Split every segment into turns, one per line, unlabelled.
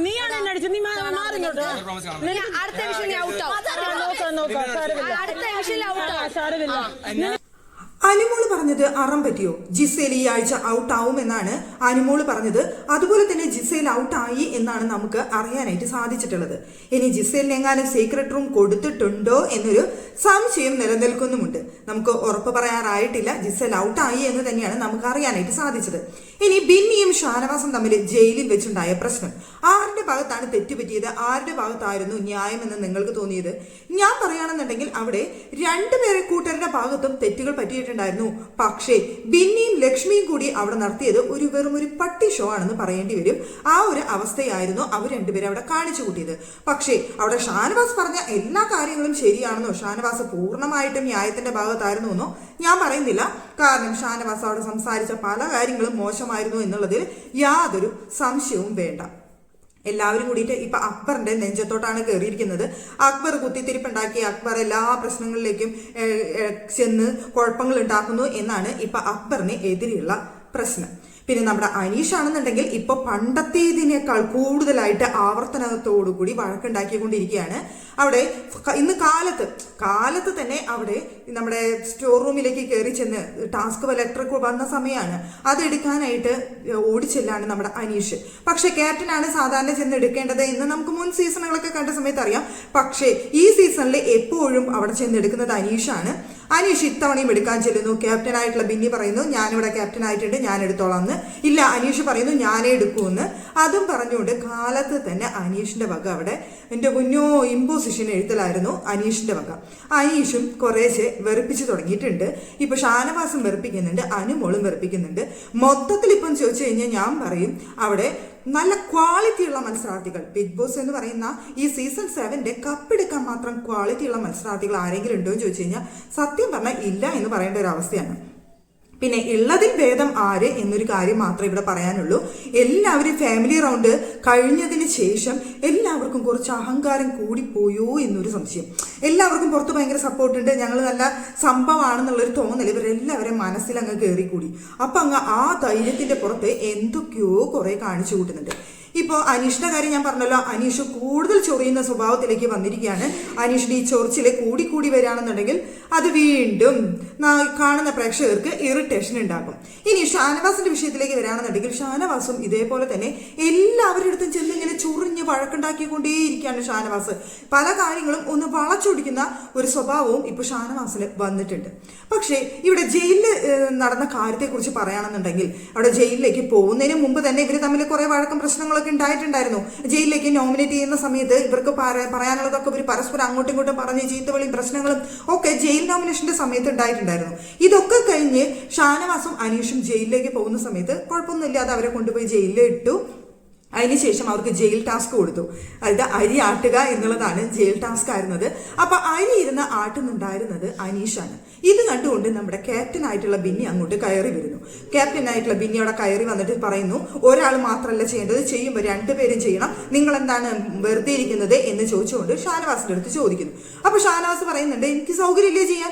നീയാണ് എന്നെ അടിച്ചത്. നീ മാറിങ്ങോട്ടോ.
അടുത്ത വിഷയം
അനുമോള് പറഞ്ഞത് അറം പറ്റിയോ? ജിസേൽ ഈ ആഴ്ച ഔട്ട് ആവും എന്നാണ് അനുമോള് പറഞ്ഞത്. അതുപോലെ തന്നെ ജിസേൽ ഔട്ടായി എന്നാണ് നമുക്ക് അറിയാനായിട്ട് സാധിച്ചിട്ടുള്ളത്. ഇനി ജിസേലിന് എങ്ങാനും സീക്രട്ട് റൂം കൊടുത്തിട്ടുണ്ടോ എന്നൊരു സംശയം നിലനിൽക്കുന്നുമുണ്ട്. നമുക്ക് ഉറപ്പ് പറയാറായിട്ടില്ല. ജിസേൽ ഔട്ടായി എന്ന് തന്നെയാണ് നമുക്ക് അറിയാനായിട്ട് സാധിച്ചത്. ഇനി ബിന്നിയും ഷാനവാസും തമ്മിൽ ജയിലിൽ വെച്ചുണ്ടായ പ്രശ്നം ആരുടെ ഭാഗത്താണ് തെറ്റുപറ്റിയത്, ആരുടെ ഭാഗത്തായിരുന്നു ന്യായമെന്ന് നിങ്ങൾക്ക് തോന്നിയത്? ഞാൻ പറയുകയാണെന്നുണ്ടെങ്കിൽ അവിടെ രണ്ടുപേരെ കൂട്ടരുടെ ഭാഗത്തും തെറ്റുകൾ പറ്റിയിട്ടുണ്ടായിരുന്നു. പക്ഷേ ബിന്നിയും ലക്ഷ്മിയും കൂടി അവിടെ നടത്തിയത് വെറും ഒരു പട്ടി ഷോ ആണെന്ന് പറയേണ്ടി വരും. ആ ഒരു അവസ്ഥയായിരുന്നു അവർ രണ്ടുപേരും അവിടെ കാണിച്ചു കൂട്ടിയത്. പക്ഷേ അവിടെ ഷാനവാസ് പറഞ്ഞ എല്ലാ കാര്യങ്ങളും ശരിയാണെന്നോ ഷാനവാസ് പൂർണ്ണമായിട്ടും ന്യായത്തിന്റെ ഭാഗത്തായിരുന്നു എന്നോ ഞാൻ പറയുന്നില്ല. കാരണം ഷാനവാസ് അവിടെ സംസാരിച്ച പല കാര്യങ്ങളും മോശമായിരുന്നു എന്നുള്ളതിൽ യാതൊരു സംശയവും വേണ്ട. എല്ലാവരും കൂടിയിട്ട് ഇപ്പൊ അക്ബറിന്റെ നെഞ്ചത്തോട്ടാണ് കയറിയിരിക്കുന്നത്. അക്ബർ കുത്തിത്തിരിപ്പുണ്ടാക്കി അക്ബർ എല്ലാ പ്രശ്നങ്ങളിലേക്കും ചെന്ന് കുഴപ്പങ്ങൾ ഉണ്ടാക്കുന്നു എന്നാണ് ഇപ്പൊ അക്ബറിന് എതിരെയുള്ള പ്രശ്നം. പിന്നെ നമ്മുടെ അനീഷ് ആണെന്നുണ്ടെങ്കിൽ ഇപ്പൊ പണ്ടത്തേതിനേക്കാൾ കൂടുതലായിട്ട് ആവർത്തനത്തോടുകൂടി വഴക്കുണ്ടാക്കിക്കൊണ്ടിരിക്കുകയാണ്. അവിടെ ഇന്ന് കാലത്ത് തന്നെ അവിടെ നമ്മുടെ സ്റ്റോർ റൂമിലേക്ക് കയറി ചെന്ന് ടാസ്ക് ലെറ്റർ വന്ന സമയമാണ്. അതെടുക്കാനായിട്ട് ഓടിച്ചെല്ലാണ് നമ്മുടെ അനീഷ്. പക്ഷെ ക്യാപ്റ്റനാണ് സാധാരണ ചെന്ന് എടുക്കേണ്ടത് എന്ന് നമുക്ക് മുൻ സീസണുകളൊക്കെ കണ്ട സമയത്ത് അറിയാം. പക്ഷേ ഈ സീസണിൽ എപ്പോഴും അവിടെ ചെന്ന് എടുക്കുന്നത് അനീഷാണ്. അനീഷ് ഇത്തവണയും എടുക്കാൻ ചെല്ലുന്നു. ക്യാപ്റ്റനായിട്ടുള്ള ബിന്നി പറയുന്നു ഞാനിവിടെ ക്യാപ്റ്റൻ ആയിട്ടുണ്ട്, ഞാൻ എടുത്തോളാം എന്ന്. ഇല്ല, അനീഷ് പറയുന്നു ഞാനേ എടുക്കൂന്ന്. അതും പറഞ്ഞുകൊണ്ട് കാലത്ത് തന്നെ അനീഷിന്റെ വക അവിടെ എന്റെ കുഞ്ഞോ ഇമ്പോസിഷൻ എഴുത്തലായിരുന്നു അനീഷിന്റെ വക. അനീഷും കുറേശ്ശെ വെറുപ്പിച്ചു തുടങ്ങിയിട്ടുണ്ട്. ഇപ്പൊ ഷാനവാസും വെറുപ്പിക്കുന്നുണ്ട്, അനുമോളും വെറുപ്പിക്കുന്നുണ്ട്. മൊത്തത്തിൽ ഇപ്പം ചോദിച്ചു കഴിഞ്ഞാൽ ഞാൻ പറയും അവിടെ നല്ല ക്വാളിറ്റിയുള്ള മത്സരാർത്ഥികൾ, ബിഗ് ബോസ് എന്ന് പറയുന്ന ഈ സീസൺ 7ന്റെ കപ്പെടുക്കാൻ മാത്രം ക്വാളിറ്റിയുള്ള മത്സരാർത്ഥികൾ ആരെങ്കിലും ഉണ്ടോ എന്ന് ചോദിച്ചു കഴിഞ്ഞാൽ സത്യം പറഞ്ഞാൽ ഇല്ല എന്ന് പറയേണ്ട ഒരു അവസ്ഥയാണ്. പിന്നെ ഉള്ളതിൽ ഭേദം ആര് എന്നൊരു കാര്യം മാത്രമേ ഇവിടെ പറയാനുള്ളൂ. എല്ലാവരും ഫാമിലി റൗണ്ട് കഴിഞ്ഞതിന് ശേഷം എല്ലാവർക്കും കുറച്ച് അഹങ്കാരം കൂടിപ്പോയോ എന്നൊരു സംശയം. എല്ലാവർക്കും പുറത്ത് ഭയങ്കര സപ്പോർട്ടുണ്ട്, ഞങ്ങൾ നല്ല സംഭവമാണെന്നുള്ളൊരു തോന്നൽ ഇവരെല്ലാവരും മനസ്സിലങ്ങ് കയറിക്കൂടി. അപ്പൊ അങ്ങ് ആ ധൈര്യത്തിന്റെ പുറത്ത് എന്തൊക്കെയോ കുറെ കാണിച്ചു കൂട്ടുന്നുണ്ട്. ഇപ്പോൾ അനീഷിന്റെ കാര്യം ഞാൻ പറഞ്ഞല്ലോ, അനീഷ് കൂടുതൽ ചൊറിയുന്ന സ്വഭാവത്തിലേക്ക് വന്നിരിക്കുകയാണ്. അനീഷിന്റെ ഈ ചൊറിച്ചില് കൂടി വരികയാണെന്നുണ്ടെങ്കിൽ അത് വീണ്ടും കാണുന്ന പ്രേക്ഷകർക്ക് ഇറിറ്റേഷൻ ഉണ്ടാക്കും. ഇനി ഷാനവാസിന്റെ വിഷയത്തിലേക്ക് വരികയാണെന്നുണ്ടെങ്കിൽ ഷാനവാസും ഇതേപോലെ തന്നെ എല്ലാവരുടെ അടുത്തും ചെന്ന് ഇങ്ങനെ ചൊറിഞ്ഞ് വഴക്കുണ്ടാക്കിക്കൊണ്ടേയിരിക്കുകയാണ് ഷാനവാസ്. പല കാര്യങ്ങളും ഒന്ന് വളച്ചൊടിക്കുന്ന ഒരു സ്വഭാവവും ഇപ്പൊ ഷാനവാസിന് വന്നിട്ടുണ്ട്. പക്ഷേ ഇവിടെ ജയിലിൽ നടന്ന കാര്യത്തെക്കുറിച്ച് പറയുകയാണെന്നുണ്ടെങ്കിൽ അവിടെ ജയിലിലേക്ക് പോകുന്നതിന് മുമ്പ് തന്നെ ഇവർ തമ്മിൽ കുറെ വഴക്കം പ്രശ്നങ്ങളൊക്കെ ഉണ്ടായിട്ടുണ്ടായിരുന്നു. ജയിലിലേക്ക് നോമിനേറ്റ് ചെയ്യുന്ന സമയത്ത് ഇവർക്ക് പറയാനുള്ളതൊക്കെ ഇവർ പരസ്പരം അങ്ങോട്ടും ഇങ്ങോട്ടും പറഞ്ഞ് ചീത്തവിളിയും പ്രശ്നങ്ങളും ഒക്കെ ജയിൽ നോമിനേഷന്റെ സമയത്ത് ഉണ്ടായിട്ടുണ്ടായിരുന്നു. ഇതൊക്കെ കഴിഞ്ഞ് ഷാനവാസും അനീഷും ജയിലിലേക്ക് പോകുന്ന സമയത്ത് കുഴപ്പമൊന്നുമില്ലാതെ അവരെ കൊണ്ടുപോയി ജയിലിൽ ഇട്ടു. അതിനുശേഷം അവർക്ക് ജയിൽ ടാസ്ക് കൊടുത്തു. അതായത് അരി ആട്ടുക എന്നുള്ളതാണ് ജയിൽ ടാസ്ക് ആയിരുന്നത്. അപ്പൊ അരി ഇരുന്ന് ആട്ടുന്നുണ്ടായിരുന്നത് അനീഷാണ്. ഇത് കണ്ടുകൊണ്ട് നമ്മുടെ ക്യാപ്റ്റൻ ആയിട്ടുള്ള ബിന്നി അങ്ങോട്ട് കയറി വരുന്നു. ക്യാപ്റ്റൻ ആയിട്ടുള്ള ബിന്നി അവിടെ കയറി വന്നിട്ട് പറയുന്നു ഒരാൾ മാത്രമല്ല ചെയ്യേണ്ടത്, ചെയ്യുമ്പോൾ രണ്ടുപേരും ചെയ്യണം, നിങ്ങൾ എന്താണ് വെറുതെ ഇരിക്കുന്നത് എന്ന് ചോദിച്ചുകൊണ്ട് ഷാനവാസിന്റെ അടുത്ത് ചോദിക്കുന്നു. അപ്പൊ ഷാനവാസ് പറയുന്നുണ്ട് എനിക്ക് സൗകര്യമില്ലേ ചെയ്യാൻ,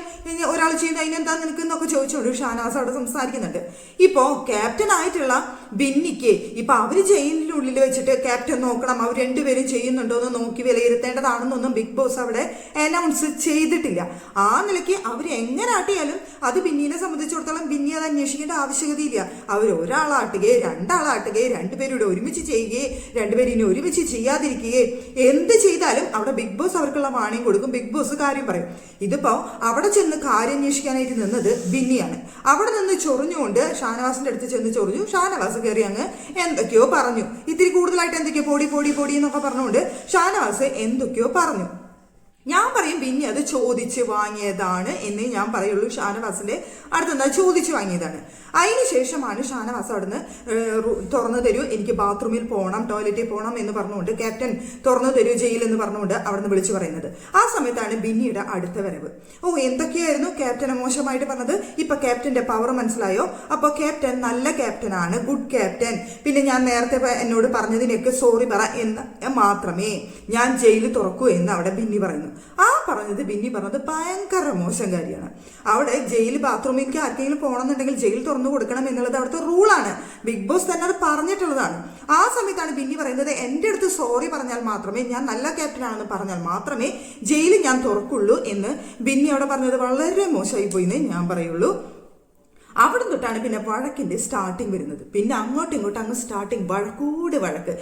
ഒരാൾ ചെയ്യുന്നത് അതിനെന്താ നിനക്ക് എന്നൊക്കെ ചോദിച്ചുകൊണ്ട് ഷാനവാസ് അവിടെ സംസാരിക്കുന്നുണ്ട്. ഇപ്പോ ക്യാപ്റ്റൻ ആയിട്ടുള്ള ബിന്നിക്ക് ഇപ്പൊ അവര് ജയിലിനുള്ളിൽ വെച്ചിട്ട് ക്യാപ്റ്റൻ നോക്കണം, അവർ രണ്ടുപേരും ചെയ്യുന്നുണ്ടോ എന്ന് നോക്കി വിലയിരുത്തേണ്ടതാണെന്നൊന്നും ബിഗ് ബോസ് അവിടെ അനൗൺസ് ചെയ്തിട്ടില്ല. ആ നിലയ്ക്ക് അവർ എങ്ങനെ ആട്ടിയാലും അത് ബിന്നിനെ സംബന്ധിച്ചിടത്തോളം ബിന്നി അത് അന്വേഷിക്കേണ്ട ആവശ്യകതയില്ല. അവർ ഒരാളാട്ടുകയോ രണ്ടാളാട്ടുകയോ രണ്ടുപേരുടെ ഒരുമിച്ച് ചെയ്യുകയോ രണ്ടുപേരും ഒരുമിച്ച് ചെയ്യാതിരിക്കുകയോ എന്ത് ചെയ്താലും അവിടെ ബിഗ് ബോസ് അവർക്കുള്ള വാണിയും കൊടുക്കും. ബിഗ് ബോസ് കാര്യം പറയും. ഇതിപ്പോ അവിടെ ചെന്ന് കാര്യം അന്വേഷിക്കാനായിട്ട് നിന്നത് ബിന്നിയാണ്. അവിടെ നിന്ന് ചൊറിഞ്ഞുകൊണ്ട് ഷാനവാസിന്റെ അടുത്ത് ചെന്ന് ചൊറിഞ്ഞു. ഷാനവാസ് കയറി അങ്ങ് എന്തൊക്കെയോ പറഞ്ഞു. ഇത്തിരി കൂടുതലായിട്ട് എന്തൊക്കെയോ പൊടി എന്നൊക്കെ പറഞ്ഞുകൊണ്ട് ഷാനവാസ് എന്തൊക്കെയോ പറഞ്ഞു. ഞാൻ പറയും ബിന്നി അത് ചോദിച്ച് വാങ്ങിയതാണ് എന്ന് ഞാൻ പറയുള്ളൂ. ഷാനവാസിന്റെ അടുത്തെന്താ ചോദിച്ചു വാങ്ങിയതാണ്. അതിനുശേഷമാണ് ഷാനവാസ് അവിടുന്ന് തുറന്നു തരൂ, എനിക്ക് ബാത്റൂമിൽ പോകണം, ടോയ്ലറ്റിൽ പോകണം എന്ന് പറഞ്ഞുകൊണ്ട് ക്യാപ്റ്റൻ തുറന്നു തരൂ ജയിൽ എന്ന് പറഞ്ഞുകൊണ്ട് അവിടുന്ന് വിളിച്ചു പറയുന്നത്. ആ സമയത്താണ് ബിന്നിയുടെ അടുത്ത വരവ്. എന്തൊക്കെയായിരുന്നു ക്യാപ്റ്റനെ മോശമായിട്ട് പറഞ്ഞത്? ഇപ്പൊ ക്യാപ്റ്റന്റെ പവർ മനസ്സിലായോ? അപ്പൊ ക്യാപ്റ്റൻ നല്ല ക്യാപ്റ്റനാണ്, ഗുഡ് ക്യാപ്റ്റൻ. പിന്നെ ഞാൻ നേരത്തെ എന്നോട് പറഞ്ഞതിനൊക്കെ സോറി പറ എന്ന് മാത്രമേ ഞാൻ ജയിൽ തുറക്കൂ എന്ന് അവിടെ ബിന്നി പറയുന്നു. ആ പറഞ്ഞത് ബിന്നി പറഞ്ഞത് ഭയങ്കര മോശം കാര്യമാണ്. അവിടെ ജയിൽ ബാത്റൂമിലേക്ക് ആർക്കെങ്കിലും പോകണമെന്നുണ്ടെങ്കിൽ ജയിൽ തുറന്നു കൊടുക്കണം എന്നുള്ളത് അവിടുത്തെ റൂളാണ്. ബിഗ് ബോസ് തന്നെ അത് പറഞ്ഞിട്ടുള്ളതാണ്. ആ സമയത്താണ് ബിന്നി പറയുന്നത് എൻ്റെ അടുത്ത് സോറി പറഞ്ഞാൽ മാത്രമേ, ഞാൻ നല്ല ക്യാപ്റ്റനാണെന്ന് പറഞ്ഞാൽ മാത്രമേ ജയിൽ ഞാൻ തുറക്കുള്ളൂ എന്ന് ബിന്നി അവിടെ പറഞ്ഞത് വളരെ മോശമായി പോയിന്നേ ഞാൻ പറയുള്ളൂ. അവിടെ തൊട്ടാണ് പിന്നെ വഴക്കിന്റെ സ്റ്റാർട്ടിങ് വരുന്നത്. പിന്നെ അങ്ങോട്ടും ഇങ്ങോട്ടും അങ്ങ് സ്റ്റാർട്ടിങ് വഴക്കൂട് വഴക്ക്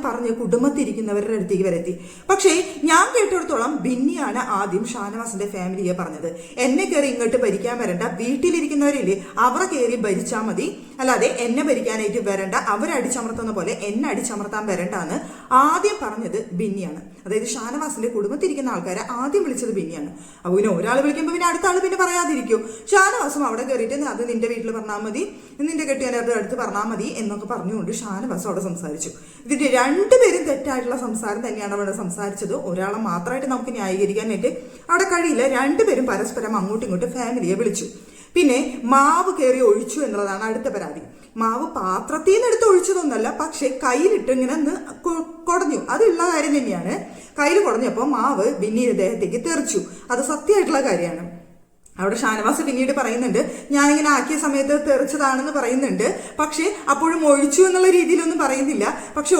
പറഞ്ഞ് കുടുംബത്തിരിക്കുന്നവരുടെ അടുത്തേക്ക് വരെത്തി. പക്ഷേ ഞാൻ കേട്ടിടത്തോളം ബിന്നിയാണ് ആദ്യം ഷാനവാസിന്റെ ഫാമിലിയെ പറഞ്ഞത്, എന്നെ കയറി ഇങ്ങോട്ട് ഭരിക്കാൻ വരണ്ട, വീട്ടിലിരിക്കുന്നവരില്ലേ അവരെ കയറി ഭരിച്ചാൽ മതി, അല്ലാതെ എന്നെ ഭരിക്കാനായിട്ട് വരണ്ട, അവരടിച്ചമർത്തുന്ന പോലെ എന്നെ അടിച്ചമർത്താൻ വരണ്ട എന്ന് ആദ്യം പറഞ്ഞത് ബിന്നിയാണ്. അതായത് ഷാനവാസിന്റെ കുടുംബത്തിരിക്കുന്ന ആൾക്കാരെ ആദ്യം വിളിച്ചത് ബിന്നിയാണ്. അപ്പൊ പിന്നെ ഒരാൾ വിളിക്കുമ്പോൾ പിന്നെ അടുത്ത ആൾ പിന്നെ പറയാതിരിക്കും. ഷാനവാസും അവിടെ കയറിയിട്ട് അത് നിന്റെ വീട്ടിൽ പറഞ്ഞാൽ മതി, നിന്റെ കെട്ടിയവരുടെ അടുത്ത് പറഞ്ഞാൽ മതി എന്നൊക്കെ പറഞ്ഞുകൊണ്ട് ഷാനവാസ് അവിടെ സംസാരിച്ചു. ഇതിന്റെ രണ്ടുപേരും തെറ്റായിട്ടുള്ള സംസാരം തന്നെയാണ് അവിടെ സംസാരിച്ചത്. ഒരാളെ മാത്രമായിട്ട് നമുക്ക് ന്യായീകരിക്കാനായിട്ട് അവിടെ കഴിയില്ല. രണ്ടുപേരും പരസ്പരം അങ്ങോട്ടും ഇങ്ങോട്ടും ഫാമിലിയെ വിളിച്ചു. പിന്നെ മാവ് കയറി ഒഴിച്ചു എന്നുള്ളതാണ് അടുത്ത പരാതി. മാവ് പാത്രത്തിൽ നിന്ന് എടുത്ത് ഒഴിച്ചതൊന്നല്ല, പക്ഷെ കയ്യിലിട്ട് ഇങ്ങനെ കുടഞ്ഞു. അതുള്ള കാര്യം തന്നെയാണ്. കയ്യിൽ കുടഞ്ഞപ്പോൾ മാവ് ബിന്നിയുടെ ദേഹത്തേക്ക് തെറിച്ചു. അത് സത്യമായിട്ടുള്ള കാര്യമാണ്. അവിടെ ഷാനവാസ് പിന്നീട് പറയുന്നുണ്ട്, ഞാനിങ്ങനെ ആക്കിയ സമയത്ത് തെറിച്ചതാണെന്ന് പറയുന്നുണ്ട്, പക്ഷെ അപ്പോഴും ഒഴിച്ചു എന്നുള്ള രീതിയിലൊന്നും പറയുന്നില്ല. പക്ഷെ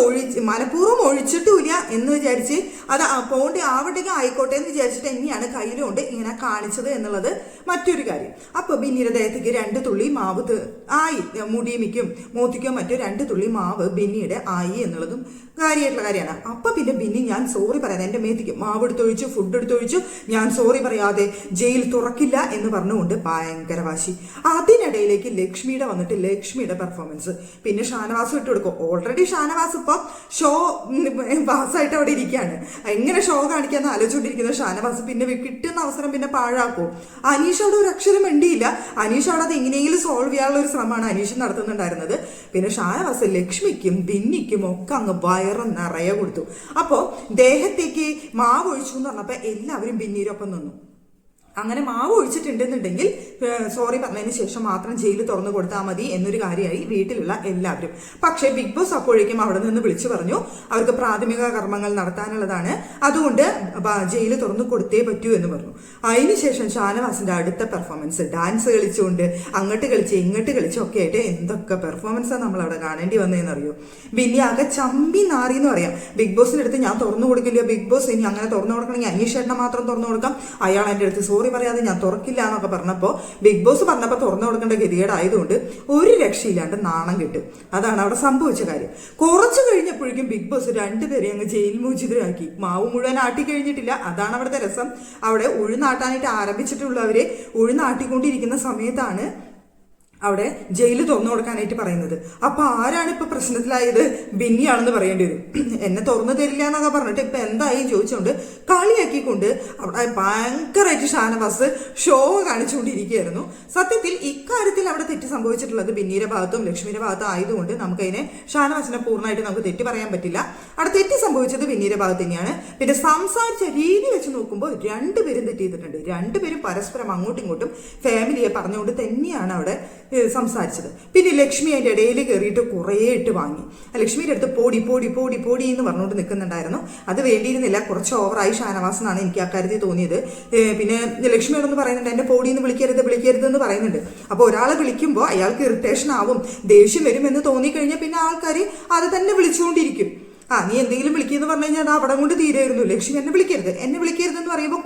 മനഃപൂർവ്വം ഒഴിച്ചിട്ടുമില്ല എന്ന് വിചാരിച്ച് അത് പോണ്ടി ആവട്ടെങ്കിൽ ആയിക്കോട്ടെ എന്ന് വിചാരിച്ചിട്ട് തന്നെയാണ് കയ്യിലുകൊണ്ട് ഇങ്ങനെ കാണിച്ചത് എന്നുള്ളത് മറ്റൊരു കാര്യം. അപ്പൊ ബിന്നിയുടെ ദേഹത്തേക്ക് 2 തുള്ളി മാവ് ആയി, മുടിയമിക്കും മോത്തിക്കോ മറ്റോ 2 തുള്ളി മാവ് ബിന്നിയുടെ ആയി എന്നുള്ളതും കാര്യമായിട്ടുള്ള കാര്യമാണ്. അപ്പൊ പിന്നെ ബിന്നി ഞാൻ സോറി പറയാതെ, എന്റെ മേത്തിക്ക് മാവ് എടുത്തൊഴിച്ചു, ഫുഡ് എടുത്തൊഴിച്ചു, ഞാൻ സോറി പറയാതെ ജയിൽ തുറക്കില്ല എന്ന് പറഞ്ഞുകൊണ്ട് ഭയങ്കര വാശി. അതിനിടയിലേക്ക് ലക്ഷ്മിയുടെ വന്നിട്ട് ലക്ഷ്മിയുടെ പെർഫോമൻസ് പിന്നെ ഷാനവാസ് ഇട്ട് കൊടുക്കും. ഓൾറെഡി ഷാനവാസ് ഇപ്പൊ ഷോ പാസ്സായിട്ട് അവിടെ ഇരിക്കുകയാണ്. എങ്ങനെ ഷോ കാണിക്കാന്ന് ആലോചിച്ചുകൊണ്ടിരിക്കുന്ന ഷാനവാസ് പിന്നെ കിട്ടുന്ന അവസരം പിന്നെ പാഴാക്കും. അനീഷ് അവിടെ ഒരു അക്ഷരം മിണ്ടിയില്ല. അനീഷ് അവിടെ അത് എങ്ങനെയെങ്കിലും സോൾവ് ചെയ്യാനുള്ള ഒരു ശ്രമമാണ് അനീഷ് നടത്തുന്നുണ്ടായിരുന്നത്. പിന്നെ ഷാനവാസ് ലക്ഷ്മിക്കും ബിന്നിക്കും ഒക്കെ അങ്ങ് വയറും നിറയെ കൊടുത്തു. അപ്പോ ദേഹത്തേക്ക് മാവ് ഒഴിച്ചു എന്ന് പറഞ്ഞപ്പോ എല്ലാവരും ബിന്നിയിലൊപ്പം നിന്നു. അങ്ങനെ മാവ് ഒഴിച്ചിട്ടുണ്ടെന്നുണ്ടെങ്കിൽ സോറി പറഞ്ഞതിന് ശേഷം മാത്രം ജയിൽ തുറന്നു കൊടുത്താൽ മതി എന്നൊരു കാര്യമായി വീട്ടിലുള്ള എല്ലാവരും. പക്ഷേ ബിഗ് ബോസ് അപ്പോഴേക്കും അവിടെ നിന്ന് വിളിച്ചു പറഞ്ഞു, അവർക്ക് പ്രാഥമിക കർമ്മങ്ങൾ നടത്താനുള്ളതാണ്, അതുകൊണ്ട് ജയിൽ തുറന്നു കൊടുത്തേ പറ്റൂ എന്ന് പറഞ്ഞു. അതിനുശേഷം ഷാനവാസിന്റെ അടുത്ത പെർഫോമൻസ് ഡാൻസ് കളിച്ചുകൊണ്ട് അങ്ങോട്ട് കളിച്ച് ഇങ്ങോട്ട് കളിച്ചൊക്കെ ആയിട്ട് എന്തൊക്കെ പെർഫോമൻസാണ് നമ്മൾ അവിടെ കാണേണ്ടി വന്നതെന്നറിയോ. ബിന്നി ആകെ ചമ്പി നാറി എന്ന് പറയാം. ബിഗ് ബോസിന്റെ അടുത്ത് ഞാൻ തുറന്നു കൊടുക്കില്ല, ബിഗ് ബോസ് ഇനി അങ്ങനെ തുറന്നു കൊടുക്കണമെങ്കിൽ അനീഷേട്ടനെ മാത്രം തുറന്നു കൊടുക്കാം, അയാൾ എൻ്റെ അടുത്ത് സോറി പറയാതെ ഞാൻ തുറക്കില്ല എന്നൊക്കെ പറഞ്ഞപ്പോൾ ബിഗ് ബോസ് പറഞ്ഞപ്പോൾ തുറന്നു കൊടുക്കേണ്ട ഗതികേടായതുകൊണ്ട് ഒരു രക്ഷയില്ലാണ്ട് നാണം കിട്ടും. അതാണ് അവിടെ സംഭവിച്ച കാര്യം. കുറച്ചു കഴിഞ്ഞപ്പോഴേക്കും ബിഗ് ബോസ് 2 പേരെ അങ്ങ് ജയിൽ മോചിതരാക്കി. മാവ് മുഴുവൻ ആട്ടി കഴിഞ്ഞിട്ടില്ല, അതാണ് അവിടുത്തെ രസം. അവിടെ ഉഴുന്നാട്ടാനായിട്ട് ആരംഭിച്ചിട്ടുള്ളവരെ ഉഴുന്നാട്ടിക്കൊണ്ടിരിക്കുന്ന സമയത്താണ് അവിടെ ജയിൽ തുറന്നു കൊടുക്കാനായിട്ട് പറയുന്നത്. അപ്പൊ ആരാണ് ഇപ്പൊ പ്രശ്നത്തിലായത്? ബിന്നിയാണെന്ന് പറയേണ്ടി വരും. എന്നെ തുറന്നു തരില്ല എന്നൊക്കെ പറഞ്ഞിട്ട് ഇപ്പൊ എന്തായി ചോദിച്ചുകൊണ്ട് കളിയാക്കിക്കൊണ്ട് അവിടെ ഭയങ്കരമായിട്ട് ഷാനവാസ് ഷോ കാണിച്ചുകൊണ്ടിരിക്കുകയായിരുന്നു. സത്യത്തിൽ ഇക്കാര്യത്തിൽ അവിടെ തെറ്റ് സംഭവിച്ചിട്ടുള്ളത് ബിന്നിയുടെ ഭാഗത്തും ലക്ഷ്മിയുടെ ഭാഗത്തും ആയതുകൊണ്ട് നമുക്കതിനെ ഷാനവാസിനെ പൂർണ്ണമായിട്ട് നമുക്ക് തെറ്റ് പറയാൻ പറ്റില്ല. അവിടെ തെറ്റ് സംഭവിച്ചത് ബിന്നിയുടെ ഭാഗത്ത് തന്നെയാണ്. പിന്നെ സംസാരിച്ച രീതി വെച്ച് നോക്കുമ്പോൾ 2 പേരും തെറ്റ് ചെയ്തിട്ടുണ്ട്. 2 പേരും പരസ്പരം അങ്ങോട്ടും ഇങ്ങോട്ടും ഫാമിലിയെ പറഞ്ഞുകൊണ്ട് തന്നെയാണ് അവിടെ സംസാരിച്ചത്. പിന്നെ ലക്ഷ്മി അതിൻ്റെ ഇടയിൽ കയറിയിട്ട് കുറേ ഇട്ട് വാങ്ങി. ലക്ഷ്മിയുടെ അടുത്ത് പോടി പോടി പോടി പോടി എന്ന് പറഞ്ഞുകൊണ്ട് നിൽക്കുന്നുണ്ടായിരുന്നു. അത് വേണ്ടിയിരുന്നില്ല, കുറച്ച് ഓവറായി ഷാനവാസ് എന്നാണ് എനിക്ക് അക്കാര്യത്തിൽ തോന്നിയത്. പിന്നെ ലക്ഷ്മിയോടൊന്ന് പറയുന്നുണ്ട്, എന്നെ പോടിയെന്ന് വിളിക്കരുത് എന്ന് പറയുന്നുണ്ട്. അപ്പോൾ ഒരാളെ വിളിക്കുമ്പോൾ അയാൾക്ക് ഇറിറ്റേഷൻ ആവും, ദേഷ്യം വരുമെന്ന് തോന്നിക്കഴിഞ്ഞാൽ പിന്നെ ആൾക്കാർ അത് തന്നെ വിളിച്ചുകൊണ്ടിരിക്കും. നീ എന്തെങ്കിലും വിളിക്കുമെന്ന് പറഞ്ഞു കഴിഞ്ഞാൽ അത് അവിടെ കൊണ്ട് തീരായിരുന്നു. ലക്ഷ്മി എന്നെ വിളിക്കരുത് എന്ന് പറയുമ്പോൾ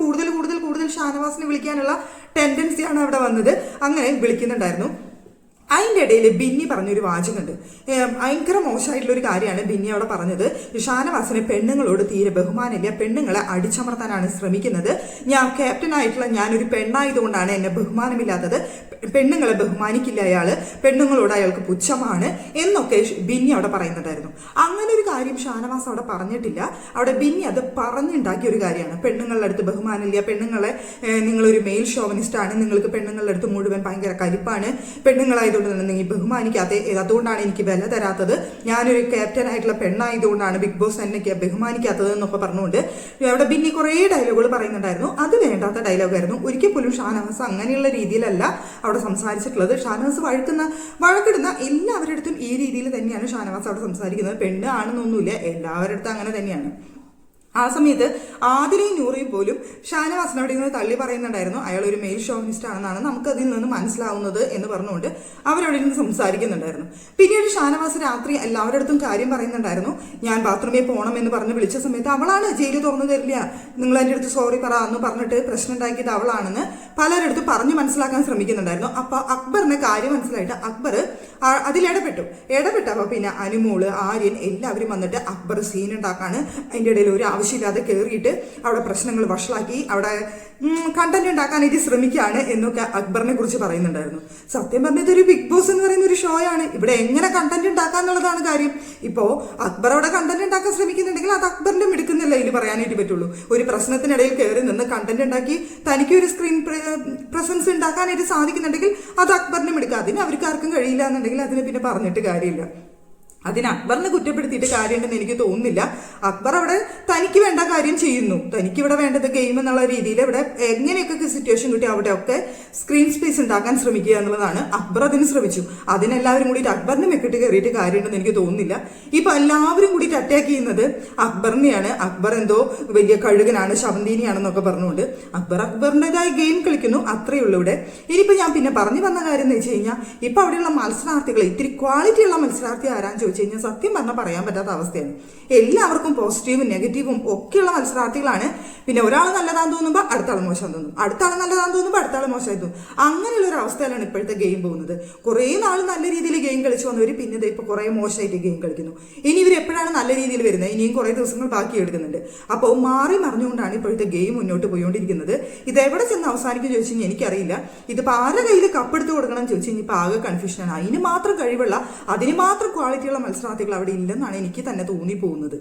കൂടുതൽ ഷാനവാസിനെ വിളിക്കാനുള്ള ടെൻഡൻസിയാണ് അവിടെ വന്നത്. അങ്ങനെ വിളിക്കുന്നുണ്ടായിരുന്നു. അതിൻ്റെ ഇടയിൽ ബിന്നി പറഞ്ഞൊരു വാചകമുണ്ട്, ഭയങ്കര മോശമായിട്ടുള്ളൊരു കാര്യമാണ് ബിന്നി അവിടെ പറഞ്ഞത്. ഷാനവാസിന് പെണ്ണുങ്ങളോട് തീരെ ബഹുമാനമില്ല, പെണ്ണുങ്ങളെ അടിച്ചമർത്താനാണ് ശ്രമിക്കുന്നത്. ക്യാപ്റ്റനായിട്ടുള്ള ഞാനൊരു പെണ്ണായതുകൊണ്ടാണ് എന്നെ ബഹുമാനമില്ലാത്തത്, പെണ്ണുങ്ങളെ ബഹുമാനിക്കില്ല അയാള്, പെണ്ണുങ്ങളോട് അയാൾക്ക് പുച്ഛമാണ് എന്നൊക്കെ ബിന്നി അവിടെ പറയുന്നുണ്ടായിരുന്നു. അങ്ങനെ ഒരു കാര്യം ഷാനവാസ് അവിടെ പറഞ്ഞിട്ടില്ല. അവിടെ ബിന്നി അത് പറഞ്ഞുണ്ടാക്കിയ ഒരു കാര്യമാണ്. പെണ്ണുങ്ങളുടെ അടുത്ത് ബഹുമാനമില്ല, പെണ്ണുങ്ങളെ നിങ്ങളൊരു മെയിൽ ഷോവനിസ്റ്റാണ്, നിങ്ങൾക്ക് പെണ്ണുങ്ങളുടെ അടുത്ത് മുഴുവൻ ഭയങ്കര കലിപ്പാണ്, പെണ്ണുങ്ങളായതുകൊണ്ട് നിങ്ങൾ ബഹുമാനിക്കാത്ത, അതുകൊണ്ടാണ് എനിക്ക് വില തരാത്തത്, ഞാനൊരു ക്യാപ്റ്റൻ ആയിട്ടുള്ള പെണ്ണായതുകൊണ്ടാണ് ബിഗ് ബോസ് എന്നെ ബഹുമാനിക്കാത്തത് എന്നൊക്കെ പറഞ്ഞുകൊണ്ട് അവിടെ ബിന്നി കുറേ ഡയലോഗുകൾ പറയുന്നുണ്ടായിരുന്നു. അത് വേണ്ടാത്ത ഡയലോഗായിരുന്നു. ഒരിക്കൽ പോലും ഷാനവാസ് അങ്ങനെയുള്ള രീതിയിലല്ല അവിടെ സംസാരിച്ചിട്ടുള്ളത്. ഷാനവാസ് വഴക്കിടുന്ന എല്ലാവരുടെ അടുത്തും ഈ രീതിയിൽ തന്നെയാണ് ഷാനവാസ് അവിടെ സംസാരിക്കുന്നത്. പെണ്ണ് ആണെന്നൊന്നുമില്ല, എല്ലാവരുടെ അടുത്തും അങ്ങനെ തന്നെയാണ്. ആ സമയത്ത് ആദിലയും നൂറയും പോലും ഷാനവാസിനെ അവിടെ നിന്ന് തള്ളി പറയുന്നുണ്ടായിരുന്നു അയാൾ ഒരു മെയിൽ ഷോവിനിസ്റ്റ് ആണെന്നാണ് നമുക്ക് അതിൽ നിന്ന് മനസ്സിലാവുന്നത് എന്ന് പറഞ്ഞുകൊണ്ട് അവരവിടെ നിന്ന് സംസാരിക്കുന്നുണ്ടായിരുന്നു. പിന്നീട് ഷാനവാസ് രാത്രി എല്ലാവരുടെ അടുത്തും കാര്യം പറയുന്നുണ്ടായിരുന്നു. ഞാൻ ബാത്റൂമിൽ പോകണം എന്ന് പറഞ്ഞ് വിളിച്ച സമയത്ത് അവളാണ് ജയില് തുറന്നു തരില്ല, നിങ്ങൾ എൻ്റെ അടുത്ത് സോറി പറ എന്ന് പറഞ്ഞിട്ട് പ്രശ്നം ഉണ്ടാക്കിയത് അവളാണെന്ന് പലരടുത്തും പറഞ്ഞു മനസ്സിലാക്കാൻ ശ്രമിക്കുന്നുണ്ടായിരുന്നു. അപ്പൊ അക്ബറിന് കാര്യം മനസ്സിലായിട്ട് അക്ബർ ഇടപെട്ടപ്പോൾ പിന്നെ അനുമോള് ആര്യൻ എല്ലാവരും വന്നിട്ട് അക്ബർ സീൻ ഉണ്ടാക്കാണ്. അതിൻ്റെ ഇടയിൽ ഒരു ആവശ്യമില്ലാതെ കയറിയിട്ട് അവിടെ പ്രശ്നങ്ങൾ വഷളാക്കി അവിടെ കണ്ടന്റ് ഉണ്ടാക്കാനായിട്ട് ശ്രമിക്കുകയാണ് എന്നൊക്കെ അക്ബറിനെ കുറിച്ച് പറയുന്നുണ്ടായിരുന്നു. സത്യം പറഞ്ഞത് ഒരു ബിഗ് ബോസ് എന്ന് പറയുന്ന ഒരു ഷോ ആണ്. ഇവിടെ എങ്ങനെ കണ്ടന്റ് ഉണ്ടാക്കുക എന്നുള്ളതാണ് കാര്യം. ഇപ്പോ അക്ബർ അവിടെ കണ്ടന്റ് ഉണ്ടാക്കാൻ ശ്രമിക്കുന്നുണ്ടെങ്കിൽ അത് അക്ബറിന്റെ മിടുക്കുന്നില്ല ഇതിൽ പറയാനായിട്ട് പറ്റുള്ളൂ. ഒരു പ്രശ്നത്തിനിടയിൽ കയറി നിന്ന് കണ്ടന്റ് ഉണ്ടാക്കി തനിക്ക് ഒരു സ്ക്രീൻ പ്രസൻസ് ഉണ്ടാക്കാനായിട്ട് സാധിക്കുന്നുണ്ടെങ്കിൽ അത് അക്ബറിന്റെ മിടുക്കുക. അതിന് അവർക്ക് ആർക്കും കഴിയില്ല എന്നുണ്ടെങ്കിൽ അതിന് പിന്നെ പറഞ്ഞിട്ട് കാര്യമില്ല. അതിന് അക്ബറിനെ കുറ്റപ്പെടുത്തിയിട്ട് കാര്യമുണ്ടെന്ന് എനിക്ക് തോന്നുന്നില്ല. അക്ബർ അവിടെ തനിക്ക് വേണ്ട കാര്യം ചെയ്യുന്നു. തനിക്ക് ഇവിടെ വേണ്ടത് ഗെയിം എന്നുള്ള രീതിയിൽ ഇവിടെ എങ്ങനെയൊക്കെ സിറ്റുവേഷൻ കിട്ടി അവിടെയൊക്കെ സ്ക്രീൻ സ്പേസ് ഉണ്ടാക്കാൻ ശ്രമിക്കുക എന്നുള്ളതാണ്. അക്ബർ അതിന് ശ്രമിച്ചു. അതിനെല്ലാവരും കൂടിയിട്ട് അക്ബറിനെ മെക്കിട്ട് കയറിയിട്ട് കാര്യമുണ്ടെന്ന് എനിക്ക് തോന്നുന്നില്ല. ഇപ്പൊ എല്ലാവരും കൂടിയിട്ട് അറ്റാക്ക് ചെയ്യുന്നത് അക്ബറിനെയാണ്. അക്ബർ എന്തോ വലിയ കഴുകനാണ്, ശവന്തീനിയാണെന്നൊക്കെ പറഞ്ഞുകൊണ്ട് അക്ബറിൻ്റെതായ ഗെയിം കളിക്കുന്നു. അത്രയേ ഉള്ളൂ ഇവിടെ. ഇനിയിപ്പോ ഞാൻ പിന്നെ പറഞ്ഞു വന്ന കാര്യം എന്ന് വെച്ച് കഴിഞ്ഞാൽ ഇപ്പൊ അവിടെയുള്ള മത്സരാർത്ഥികൾ ഇത്തിരി ക്വാളിറ്റിയുള്ള മത്സരാർത്ഥി ആരാന്ന് ചോദിച്ചു കഴിഞ്ഞാൽ സത്യം പറഞ്ഞാൽ പറയാൻ പറ്റാത്ത അവസ്ഥയാണ്. എല്ലാവർക്കും പോസിറ്റീവും നെഗറ്റീവും ഒക്കെയുള്ള മത്സരാർത്ഥികളാണ്. പിന്നെ ഒരാൾ നല്ലതാന്ന് തോന്നുമ്പോൾ അടുത്ത ആൾ മോശം തോന്നും, അടുത്ത ആൾ നല്ലതാന്ന് തോന്നുമ്പോൾ അടുത്ത ആൾ മോശമായി തോന്നും. അങ്ങനെയുള്ള ഒരു അവസ്ഥയിലാണ് ഇപ്പോഴത്തെ ഗെയിം പോകുന്നത്. കുറേ നാൾ നല്ല രീതിയിൽ ഗെയിം കളിച്ചു വന്നവർ പിന്നെ ഇപ്പൊ കുറെ മോശമായിട്ട് ഗെയിം കളിക്കുന്നു. ഇനി ഇവർ എപ്പോഴാണ് നല്ല രീതിയിൽ വരുന്നത്? ഇനിയും കുറെ ദിവസങ്ങൾ ബാക്കി എടുക്കുന്നുണ്ട്. അപ്പോൾ മാറി മറിഞ്ഞുകൊണ്ടാണ് ഇപ്പോഴത്തെ ഗെയിം മുന്നോട്ട് പോയിക്കൊണ്ടിരിക്കുന്നത്. ഇത് എവിടെ ചെന്ന് അവസാനിക്കും ചോദിച്ചു കഴിഞ്ഞാൽ എനിക്കറിയില്ല. ഇതിപ്പോൾ ആരുടെ കയ്യിൽ കപ്പെടുത്ത് കൊടുക്കണം ചോദിച്ചു കഴിഞ്ഞാൽ ഇപ്പൊ ആകെ കൺഫ്യൂഷനാണ്. അതിന് മാത്രം കഴിവുള്ള അതിന് മാത്രം ക്വാളിറ്റിയുള്ള മത്സരാർത്ഥികൾ അവിടെ ഇല്ലെന്നാണ് എനിക്ക് തന്നെ തോന്നിപ്പോകുന്നത്.